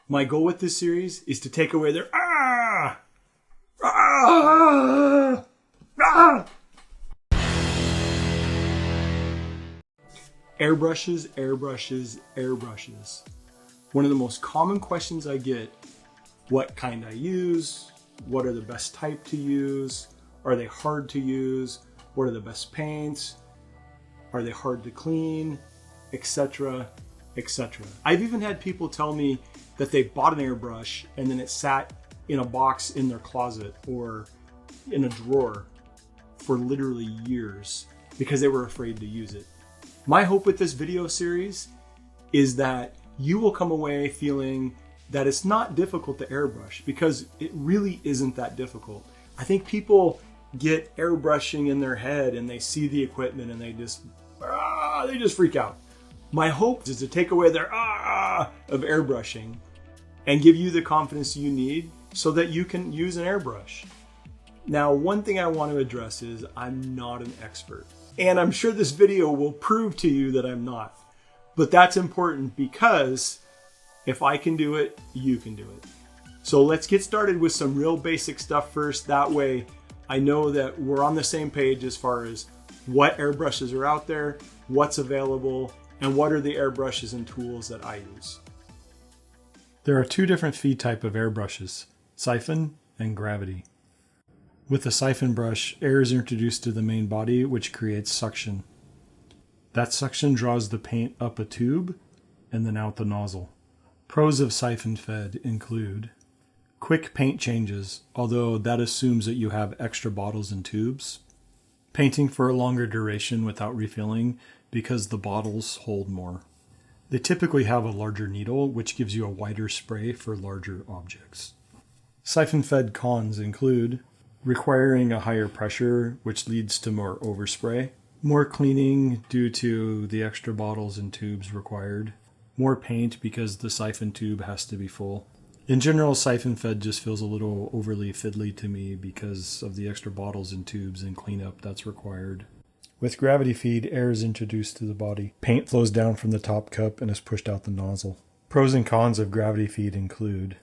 My goal with this series is to take away their Airbrushes, airbrushes, airbrushes. One of the most common questions I get, what kind I use, what are the best type to use, are they hard to use, what are the best paints, are they hard to clean, etc., etc. I've even had people tell me that they bought an airbrush and then it sat in a box in their closet or in a drawer for literally years because they were afraid to use it. My hope with this video series is that you will come away feeling that it's not difficult to airbrush, because it really isn't that difficult. I think people get airbrushing in their head and they see the equipment and they just freak out. My hope is to take away their of airbrushing and give you the confidence you need so that you can use an airbrush. Now, one thing I want to address is I'm not an expert. And I'm sure this video will prove to you that I'm not. But that's important because if I can do it, you can do it. So let's get started with some real basic stuff first. That way I know that we're on the same page as far as what airbrushes are out there, what's available, and what are the airbrushes and tools that I use. There are two different feed type of airbrushes, siphon and gravity. With the siphon brush, air is introduced to the main body, which creates suction. That suction draws the paint up a tube and then out the nozzle. Pros of siphon fed include quick paint changes, although that assumes that you have extra bottles and tubes. Painting for a longer duration without refilling because the bottles hold more. They typically have a larger needle, which gives you a wider spray for larger objects. Siphon fed cons include requiring a higher pressure, which leads to more overspray, more cleaning due to the extra bottles and tubes required, more paint because the siphon tube has to be full. In general, siphon fed just feels a little overly fiddly to me because of the extra bottles and tubes and cleanup that's required. With gravity feed, air is introduced to the body. Paint flows down from the top cup and is pushed out the nozzle. Pros and cons of gravity feed include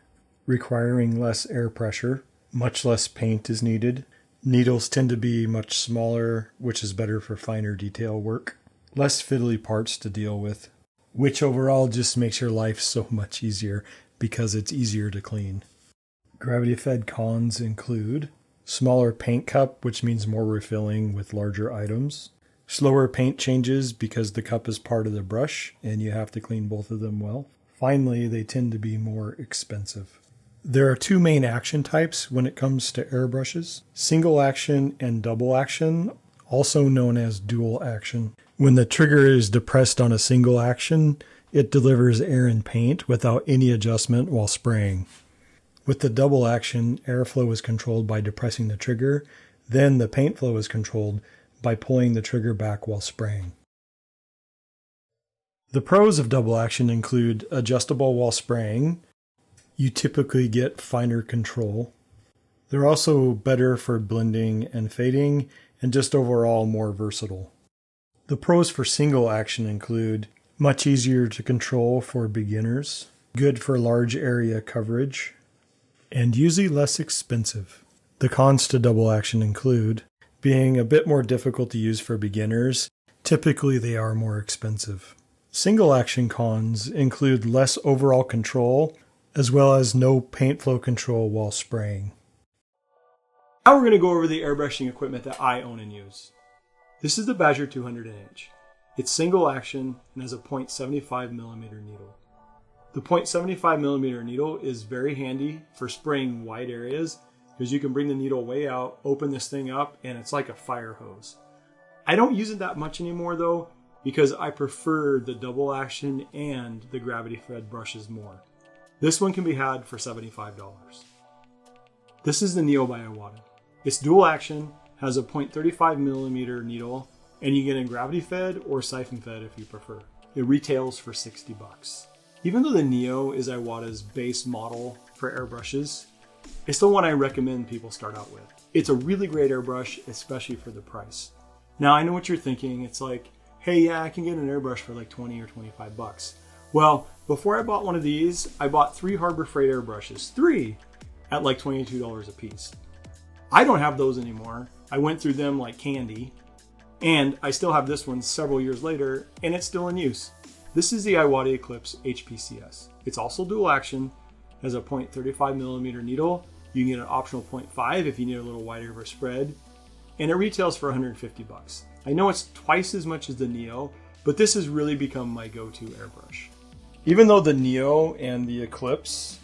requiring less air pressure, much less paint is needed. Needles tend to be much smaller, which is better for finer detail work. Less fiddly parts to deal with, which overall just makes your life so much easier because it's easier to clean. Gravity-fed cons include smaller paint cup, which means more refilling with larger items. Slower paint changes because the cup is part of the brush and you have to clean both of them well. Finally, they tend to be more expensive. There are two main action types when it comes to airbrushes: single action and double action, also known as dual action. When the trigger is depressed on a single action, it delivers air and paint without any adjustment while spraying. With the double action, airflow is controlled by depressing the trigger, then the paint flow is controlled by pulling the trigger back while spraying. The pros of double action include adjustable while spraying. You typically get finer control. They're also better for blending and fading, and just overall more versatile. The pros for single action include much easier to control for beginners, good for large area coverage, and usually less expensive. The cons to double action include being a bit more difficult to use for beginners. Typically they are more expensive. Single action cons include less overall control, as well as no paint flow control while spraying. Now we're going to go over the airbrushing equipment that I own and use. This is the Badger 200H. It's single action and has a .75 millimeter needle. The .75 millimeter needle is very handy for spraying wide areas because you can bring the needle way out, open this thing up, and it's like a fire hose. I don't use it that much anymore though, because I prefer the double action and the gravity fed brushes more. This one can be had for $75. This is the Neo by Iwata. It's dual action, has a .35 millimeter needle, and you get in gravity fed or siphon fed if you prefer. It retails for $60. Even though the Neo is Iwata's base model for airbrushes, it's the one I recommend people start out with. It's a really great airbrush, especially for the price. Now I know what you're thinking. It's like, hey, yeah, I can get an airbrush for like 20 or 25 bucks. Well, before I bought one of these, I bought 3 Harbor Freight airbrushes, 3 at like $22 a piece. I don't have those anymore. I went through them like candy, and I still have this one several years later, and it's still in use. This is the Iwata Eclipse HPCS. It's also dual action, has a .35mm needle. You can get an optional .5 if you need a little wider of a spread, and it retails for 150 bucks. I know it's twice as much as the Neo, but this has really become my go-to airbrush. Even though the Neo and the Eclipse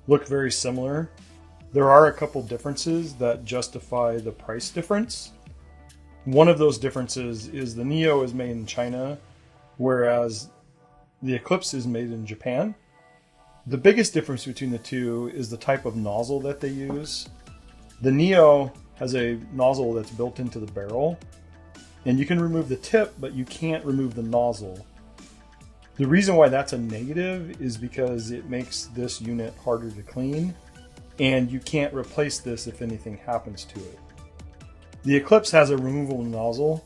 look very similar, there are a couple differences that justify the price difference. One of those differences is the Neo is made in China, whereas the Eclipse is made in Japan. The biggest difference between the two is the type of nozzle that they use. The Neo has a nozzle that's built into the barrel, and you can remove the tip, but you can't remove the nozzle. The reason why that's a negative is because it makes this unit harder to clean, and you can't replace this if anything happens to it. The Eclipse has a removable nozzle,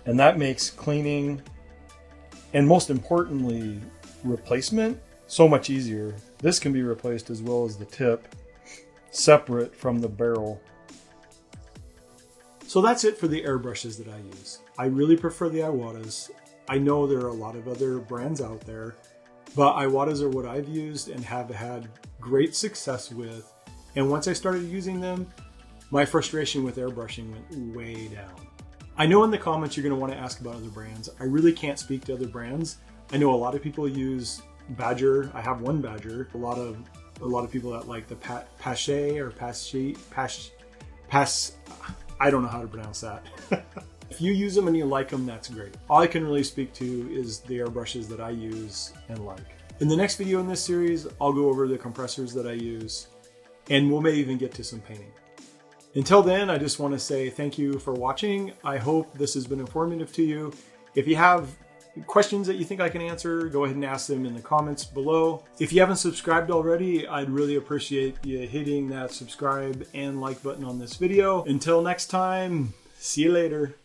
and that makes cleaning, and most importantly, replacement, so much easier. This can be replaced as well as the tip, separate from the barrel. So that's it for the airbrushes that I use. I really prefer the Iwatas. I know there are a lot of other brands out there, but Iwatas are what I've used and have had great success with. And once I started using them, my frustration with airbrushing went way down. I know in the comments you're going to want to ask about other brands. I really can't speak to other brands. I know a lot of people use Badger. I have one Badger. A lot of people that like the Pache or Pass. I don't know how to pronounce that. If you use them and you like them, that's great. All I can really speak to is the airbrushes that I use and like. In the next video in this series, I'll go over the compressors that I use, and we'll maybe even get to some painting. Until then, I just want to say thank you for watching. I hope this has been informative to you. If you have questions that you think I can answer, go ahead and ask them in the comments below. If you haven't subscribed already, I'd really appreciate you hitting that subscribe and like button on this video. Until next time, see you later.